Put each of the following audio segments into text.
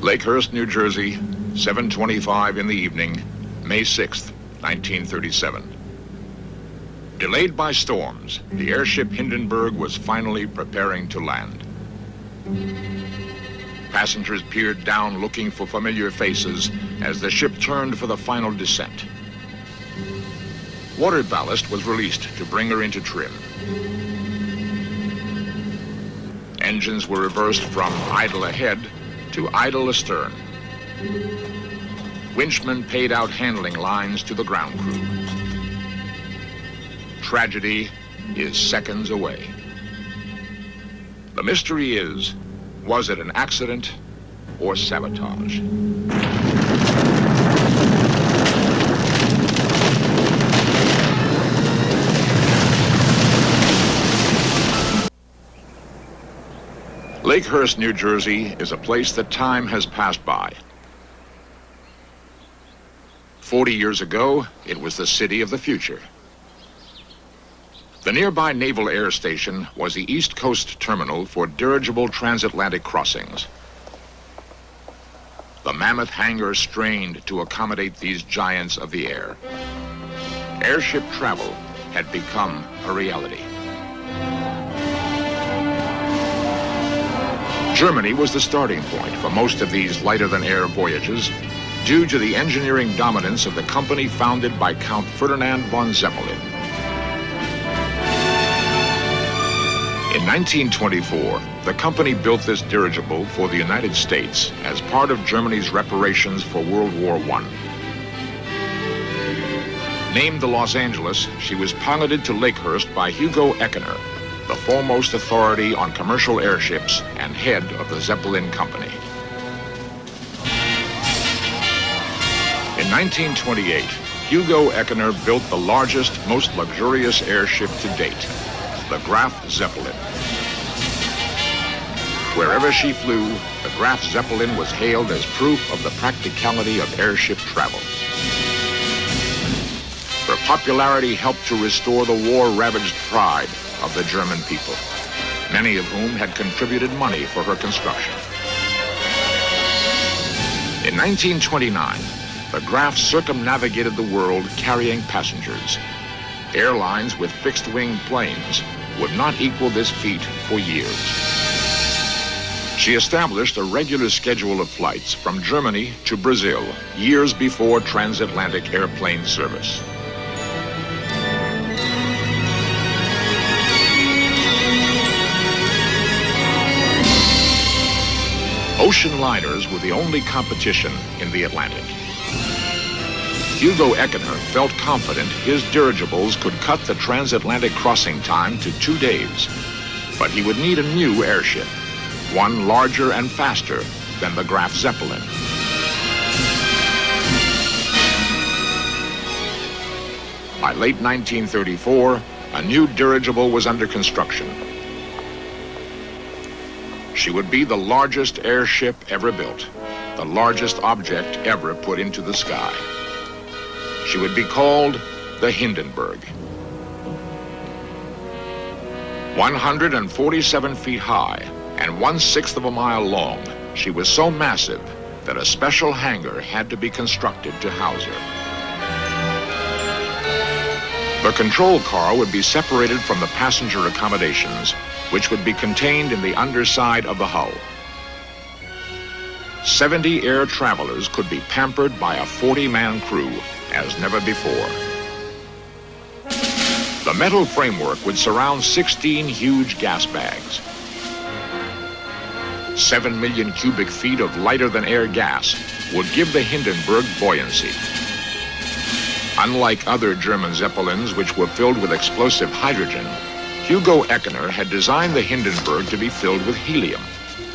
Lakehurst, New Jersey, 7:25 in the evening, May 6th, 1937. Delayed by storms, the airship Hindenburg was finally preparing to land. Passengers peered down looking for familiar faces as the ship turned for the final descent. Water ballast was released to bring her into trim. Engines were reversed from idle ahead to idle astern. Winchmen paid out handling lines to the ground crew. Tragedy is seconds away. The mystery is, was it an accident or sabotage? Lakehurst, New Jersey is a place that time has passed by. 40 years ago, it was the city of the future. The nearby Naval Air Station was the East Coast terminal for dirigible transatlantic crossings. The mammoth hangar strained to accommodate these giants of the air. Airship travel had become a reality. Germany was the starting point for most of these lighter-than-air voyages due to the engineering dominance of the company founded by Count Ferdinand von Zeppelin. In 1924, the company built this dirigible for the United States as part of Germany's reparations for World War I. Named the Los Angeles, she was piloted to Lakehurst by Hugo Eckener, the foremost authority on commercial airships and head of the Zeppelin Company. In 1928, Hugo Eckener built the largest, most luxurious airship to date, the Graf Zeppelin. Wherever she flew, the Graf Zeppelin was hailed as proof of the practicality of airship travel. Her popularity helped to restore the war-ravaged pride of the German people, many of whom had contributed money for her construction. In 1929, the Graf circumnavigated the world carrying passengers. Airlines with fixed-wing planes would not equal this feat for years. She established a regular schedule of flights from Germany to Brazil years before transatlantic airplane service. Ocean liners were the only competition in the Atlantic. Hugo Eckener felt confident his dirigibles could cut the transatlantic crossing time to 2 days, but he would need a new airship, one larger and faster than the Graf Zeppelin. By late 1934, a new dirigible was under construction. She would be the largest airship ever built, the largest object ever put into the sky. She would be called the Hindenburg. 147 feet high and 1/6 of a mile long, she was so massive that a special hangar had to be constructed to house her. The control car would be separated from the passenger accommodations, which would be contained in the underside of the hull. 70 air travelers could be pampered by a 40-man crew as never before. The metal framework would surround 16 huge gas bags. 7 million cubic feet of lighter-than-air gas would give the Hindenburg buoyancy. Unlike other German Zeppelins, which were filled with explosive hydrogen, Hugo Eckener had designed the Hindenburg to be filled with helium,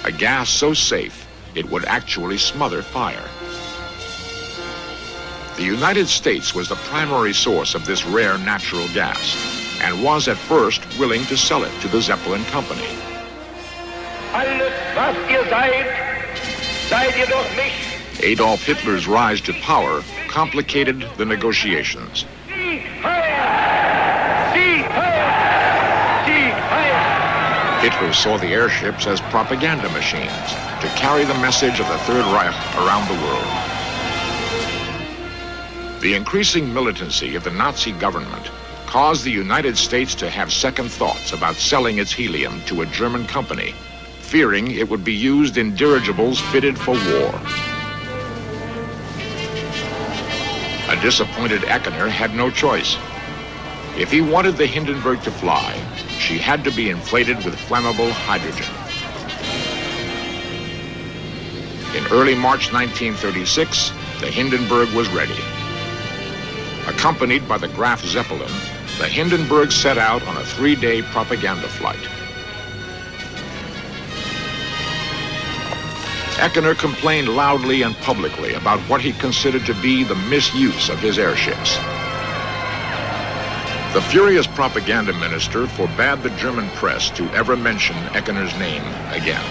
a gas so safe it would actually smother fire. The United States was the primary source of this rare natural gas and was at first willing to sell it to the Zeppelin Company. Alles, was ihr seid, seid ihr doch nicht. Adolf Hitler's rise to power complicated the negotiations. Hitler saw the airships as propaganda machines to carry the message of the Third Reich around the world. The increasing militancy of the Nazi government caused the United States to have second thoughts about selling its helium to a German company, fearing it would be used in dirigibles fitted for war. A disappointed Eckener had no choice. If he wanted the Hindenburg to fly, she had to be inflated with flammable hydrogen. In early March 1936, the Hindenburg was ready. Accompanied by the Graf Zeppelin, the Hindenburg set out on a 3-day propaganda flight. Eckener complained loudly and publicly about what he considered to be the misuse of his airships. The furious propaganda minister forbade the German press to ever mention Eckener's name again.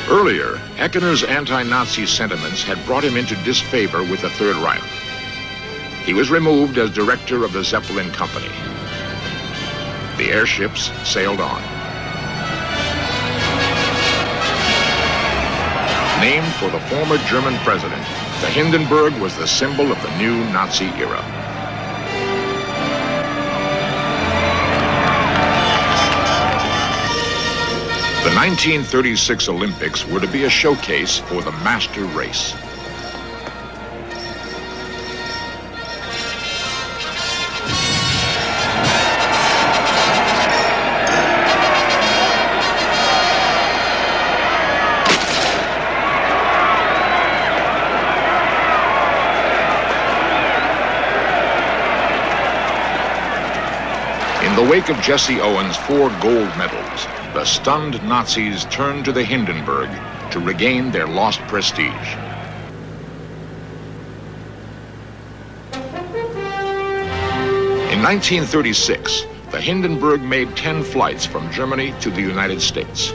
Earlier, Eckener's anti-Nazi sentiments had brought him into disfavor with the Third Reich. He was removed as director of the Zeppelin Company. The airships sailed on. Named for the former German president, the Hindenburg was the symbol of the new Nazi era. The 1936 Olympics were to be a showcase for the master race. In the wake of Jesse Owens' 4 gold medals, the stunned Nazis turned to the Hindenburg to regain their lost prestige. In 1936, the Hindenburg made 10 flights from Germany to the United States.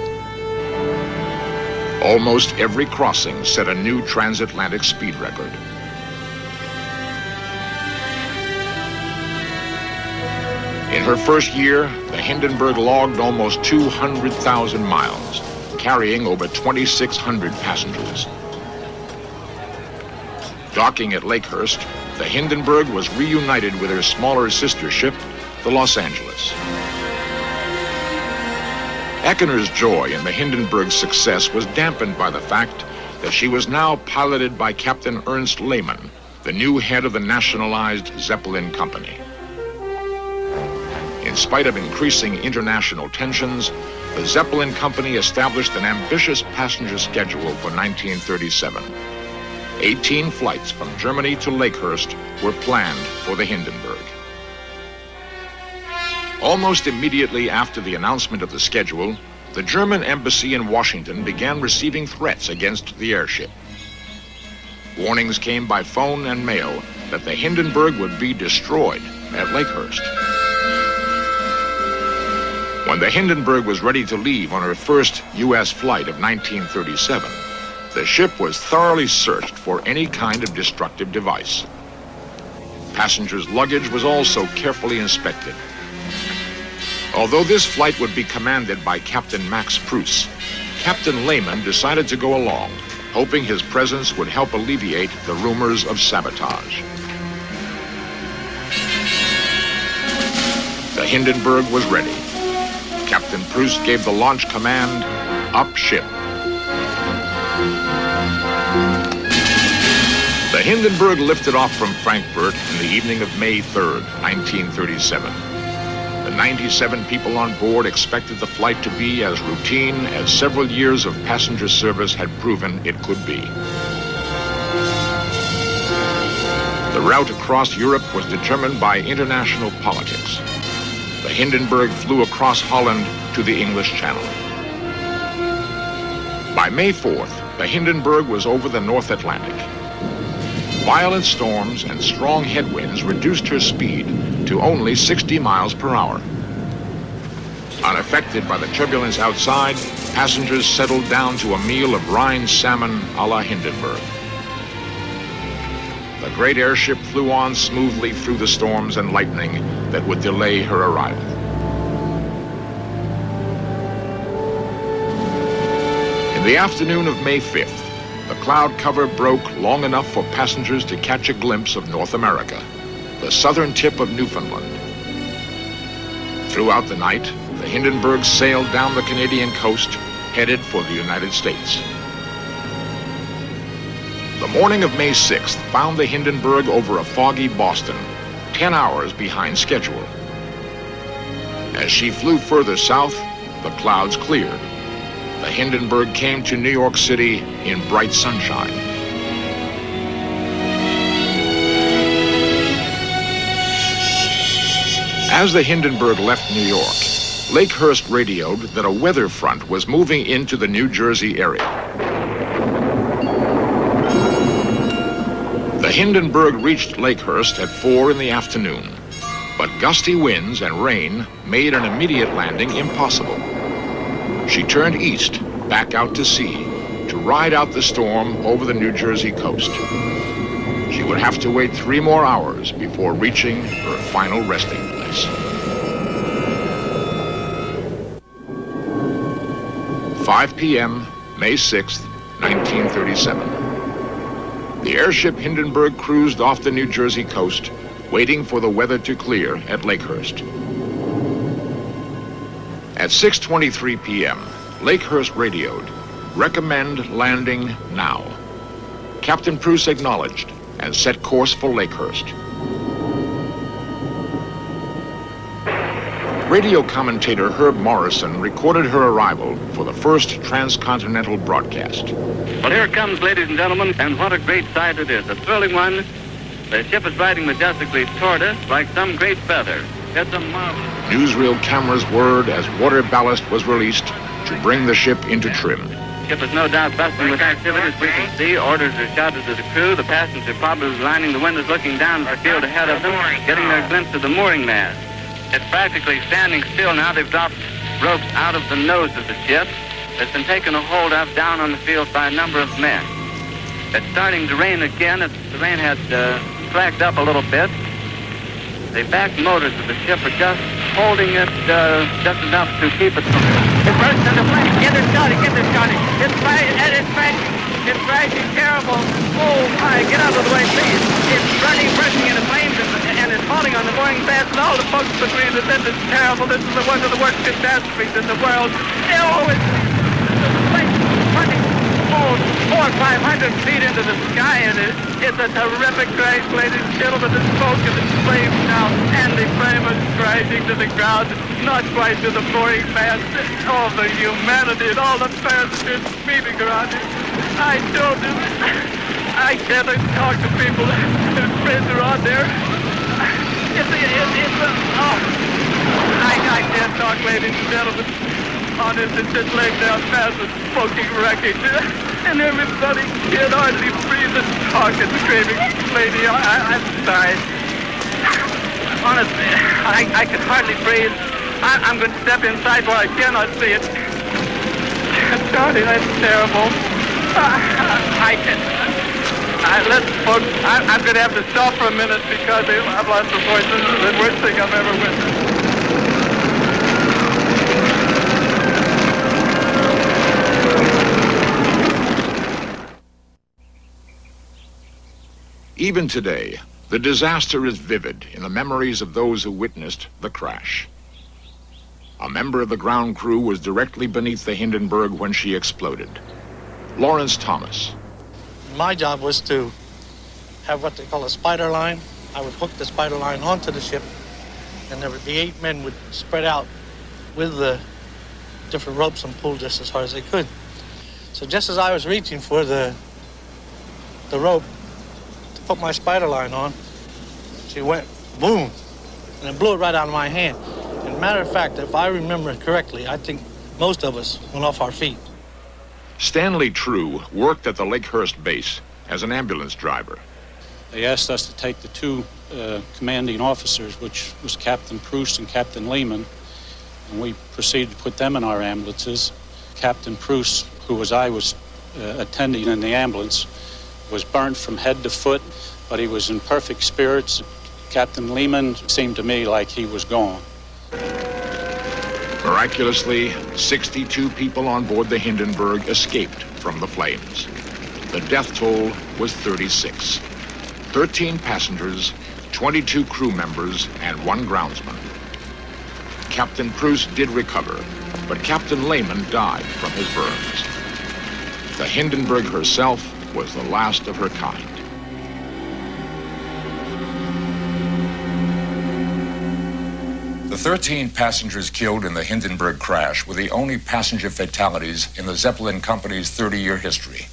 Almost every crossing set a new transatlantic speed record. In her first year, the Hindenburg logged almost 200,000 miles, carrying over 2,600 passengers. Docking at Lakehurst, the Hindenburg was reunited with her smaller sister ship, the Los Angeles. Eckener's joy in the Hindenburg's success was dampened by the fact that she was now piloted by Captain Ernst Lehmann, the new head of the nationalized Zeppelin Company. In spite of increasing international tensions, the Zeppelin Company established an ambitious passenger schedule for 1937. 18 flights from Germany to Lakehurst were planned for the Hindenburg. Almost immediately after the announcement of the schedule, the German embassy in Washington began receiving threats against the airship. Warnings came by phone and mail that the Hindenburg would be destroyed at Lakehurst. When the Hindenburg was ready to leave on her first U.S. flight of 1937, the ship was thoroughly searched for any kind of destructive device. Passengers' luggage was also carefully inspected. Although this flight would be commanded by Captain Max Pruss, Captain Lehmann decided to go along, hoping his presence would help alleviate the rumors of sabotage. The Hindenburg was ready. Captain Pruss gave the launch command, up ship. The Hindenburg lifted off from Frankfurt in the evening of May 3rd, 1937. The 97 people on board expected the flight to be as routine as several years of passenger service had proven it could be. The route across Europe was determined by international politics. The Hindenburg flew across Holland to the English Channel. By May 4th, the Hindenburg was over the North Atlantic. Violent storms and strong headwinds reduced her speed to only 60 miles per hour. Unaffected by the turbulence outside, passengers settled down to a meal of Rhine salmon a la Hindenburg. The great airship flew on smoothly through the storms and lightning that would delay her arrival. In the afternoon of May 5th, the cloud cover broke long enough for passengers to catch a glimpse of North America, the southern tip of Newfoundland. Throughout the night, the Hindenburg sailed down the Canadian coast, headed for the United States. The morning of May 6th found the Hindenburg over a foggy Boston, 10 hours behind schedule. As she flew further south, the clouds cleared. The Hindenburg came to New York City in bright sunshine. As the Hindenburg left New York, Lakehurst radioed that a weather front was moving into the New Jersey area. The Hindenburg reached Lakehurst at 4 in the afternoon, but gusty winds and rain made an immediate landing impossible. She turned east, back out to sea, to ride out the storm over the New Jersey coast. She would have to wait 3 more hours before reaching her final resting place. 5 p.m., May 6th, 1937. The airship Hindenburg cruised off the New Jersey coast, waiting for the weather to clear at Lakehurst. At 6:23 p.m., Lakehurst radioed, "Recommend landing now." Captain Pruce acknowledged and set course for Lakehurst. Radio commentator Herb Morrison recorded her arrival for the first transcontinental broadcast. Well, here it comes, ladies and gentlemen, and what a great sight it is. A thrilling one. The ship is riding majestically toward us like some great feather. It's a marvel. Newsreel cameras whirred as water ballast was released to bring the ship into trim. Ship is no doubt bustling with activity, as we can see. Orders are shouted to the crew. The passengers probably lining the windows, looking down at the field ahead of them, getting their glimpse of the mooring mast. It's practically standing still now. They've dropped ropes out of the nose of the ship. It's been taken a hold of down on the field by a number of men. It's starting to rain again. The rain had slacked up a little bit. The back motors of the ship are just holding it just enough to keep it from... It bursts into flames. Get it started, get it started. It's crashing. It's crashing terrible. Oh, my, get out of the way, please. It's bursting into flames and it's falling on the mooring mast, and all the folks agree that this is terrible. This is one of the worst catastrophes in the world. Oh, it's flames running 400 or 500 feet into the sky, and it's a terrific crash, ladies and gentlemen. The smoke and the flames now, and the flame is crashing to the ground, not quite to the mooring mast. All the humanity and all the passengers screaming around it. I told him I can't talk to people. His friends are on there. I can't talk, ladies and gentlemen. Honest, it's just laying down fast with smoking wreckage. And everybody can't hardly breathe and talk and screaming. Lady, I'm sorry. Honestly, I can hardly breathe. I'm going to step inside where I cannot see it. Charlie, that's terrible. Listen, folks, I'm going to have to stop for a minute because I've lost the voice. This is the worst thing I've ever witnessed. Even today, the disaster is vivid in the memories of those who witnessed the crash. A member of the ground crew was directly beneath the Hindenburg when she exploded. Lawrence Thomas. My job was to have what they call a spider line. I would hook the spider line onto the ship, and there would be 8 men would spread out with the different ropes and pull just as hard as they could. So just as I was reaching for the rope to put my spider line on, she went boom, and it blew it right out of my hand. And matter of fact, if I remember correctly, I think most of us went off our feet. Stanley True worked at the Lakehurst base as an ambulance driver. They asked us to take the 2 commanding officers, which was Captain Pruce and Captain Lehman, and we proceeded to put them in our ambulances. Captain Pruce, who was attending in the ambulance, was burnt from head to foot, but he was in perfect spirits. Captain Lehman seemed to me like he was gone. Miraculously, 62 people on board the Hindenburg escaped from the flames. The death toll was 36. 13 passengers, 22 crew members, and 1 groundsman. Captain Proust did recover, but Captain Lehman died from his burns. The Hindenburg herself was the last of her kind. The 13 passengers killed in the Hindenburg crash were the only passenger fatalities in the Zeppelin Company's 30-year history.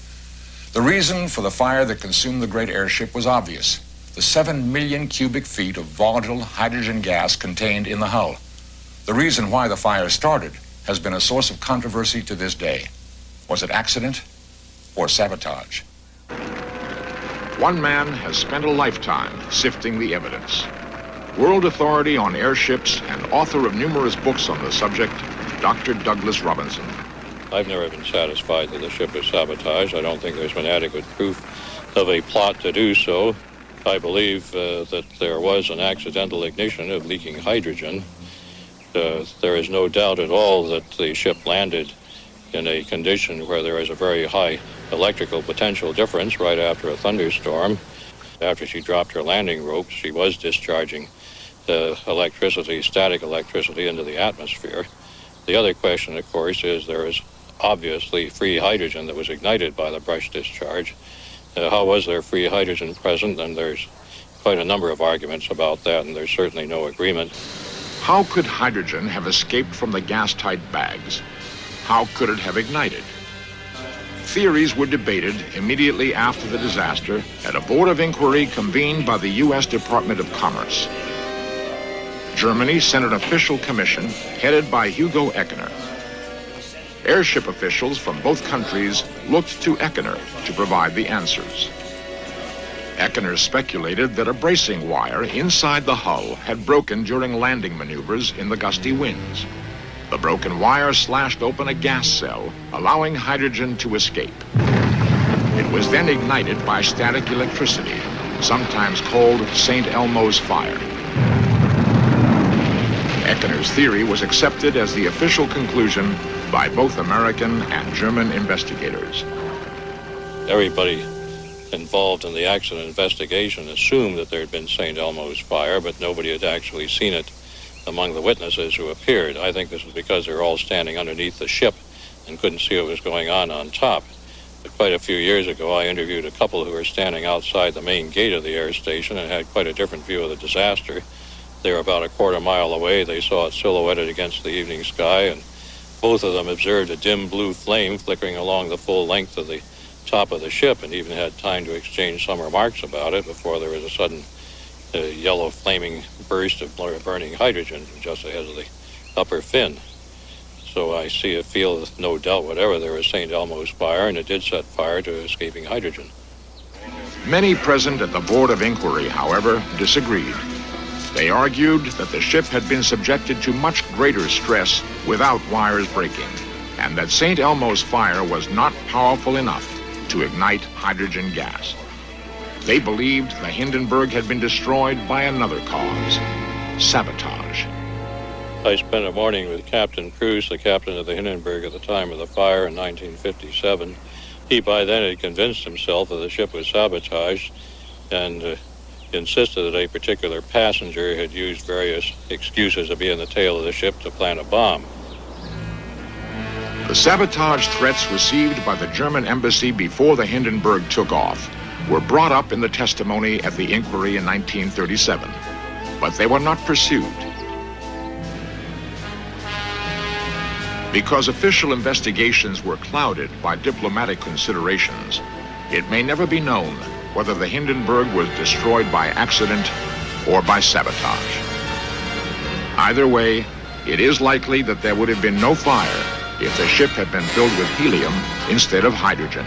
The reason for the fire that consumed the great airship was obvious: the 7 million cubic feet of volatile hydrogen gas contained in the hull. The reason why the fire started has been a source of controversy to this day. Was it accident or sabotage? One man has spent a lifetime sifting the evidence. World authority on airships and author of numerous books on the subject, Dr. Douglas Robinson. I've never been satisfied that the ship was sabotaged. I don't think there's been adequate proof of a plot to do so. I believe that there was an accidental ignition of leaking hydrogen. There is no doubt at all that the ship landed in a condition where there is a very high electrical potential difference right after a thunderstorm. After she dropped her landing ropes, she was discharging electricity, static electricity, into the atmosphere. The other question, of course, is there is obviously free hydrogen that was ignited by the brush discharge. How was there free hydrogen present? And there's quite a number of arguments about that, and there's certainly no agreement. How could hydrogen have escaped from the gas-tight bags? How could it have ignited? Theories were debated immediately after the disaster at a board of inquiry convened by the U.S. Department of Commerce. Germany sent an official commission headed by Hugo Eckener. Airship officials from both countries looked to Eckener to provide the answers. Eckener speculated that a bracing wire inside the hull had broken during landing maneuvers in the gusty winds. The broken wire slashed open a gas cell, allowing hydrogen to escape. It was then ignited by static electricity, sometimes called St. Elmo's fire. Eckener's theory was accepted as the official conclusion by both American and German investigators. Everybody involved in the accident investigation assumed that there had been St. Elmo's fire, but nobody had actually seen it among the witnesses who appeared. I think this is because they were all standing underneath the ship and couldn't see what was going on top. But quite a few years ago, I interviewed a couple who were standing outside the main gate of the air station and had quite a different view of the disaster. They were about a quarter mile away. They saw it silhouetted against the evening sky, and both of them observed a dim blue flame flickering along the full length of the top of the ship, and even had time to exchange some remarks about it before there was a sudden yellow flaming burst of burning hydrogen just ahead of the upper fin. So I feel with no doubt whatever there was St. Elmo's fire, and it did set fire to escaping hydrogen. Many present at the Board of Inquiry, however, disagreed. They argued that the ship had been subjected to much greater stress without wires breaking, and that St. Elmo's fire was not powerful enough to ignite hydrogen gas. They believed the Hindenburg had been destroyed by another cause: sabotage. I spent a morning with Captain Proust, the captain of the Hindenburg at the time of the fire in 1957. He by then had convinced himself that the ship was sabotaged and insisted that a particular passenger had used various excuses to be in the tail of the ship to plant a bomb. The sabotage threats received by the German embassy before the Hindenburg took off were brought up in the testimony at the inquiry in 1937, but they were not pursued. Because official investigations were clouded by diplomatic considerations, it may never be known whether the Hindenburg was destroyed by accident or by sabotage. Either way, it is likely that there would have been no fire if the ship had been filled with helium instead of hydrogen.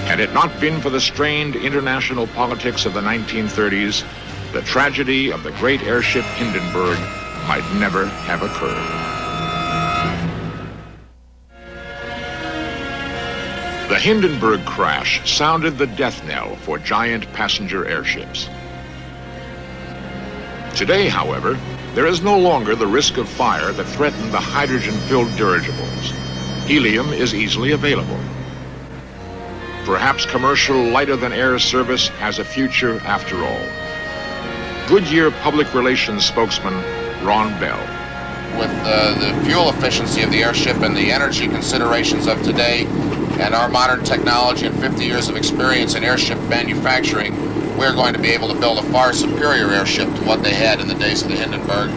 Had it not been for the strained international politics of the 1930s, the tragedy of the great airship Hindenburg might never have occurred. The Hindenburg crash sounded the death knell for giant passenger airships. Today, however, There is no longer the risk of fire that threatened the hydrogen-filled dirigibles. Helium is easily available. Perhaps commercial lighter-than-air service has a future after all. Goodyear Public Relations spokesman Ron Bell. With the fuel efficiency of the airship and the energy considerations of today and our modern technology and 50 years of experience in airship manufacturing, we're going to be able to build a far superior airship to what they had in the days of the Hindenburg.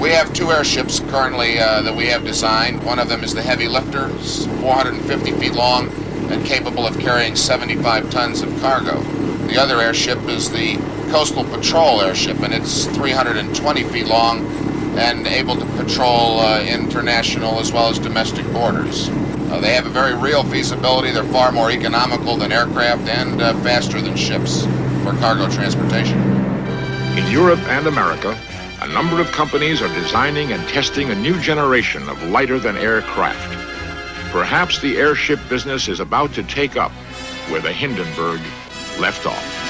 We have two airships currently that we have designed. One of them is the heavy lifter, 450 feet long and capable of carrying 75 tons of cargo. The other airship is the coastal patrol airship, and it's 320 feet long and able to patrol international as well as domestic borders. They have a very real feasibility. They're far more economical than aircraft and faster than ships for cargo transportation. In Europe and America, a number of companies are designing and testing a new generation of lighter-than-air craft. Perhaps the airship business is about to take up where the Hindenburg left off.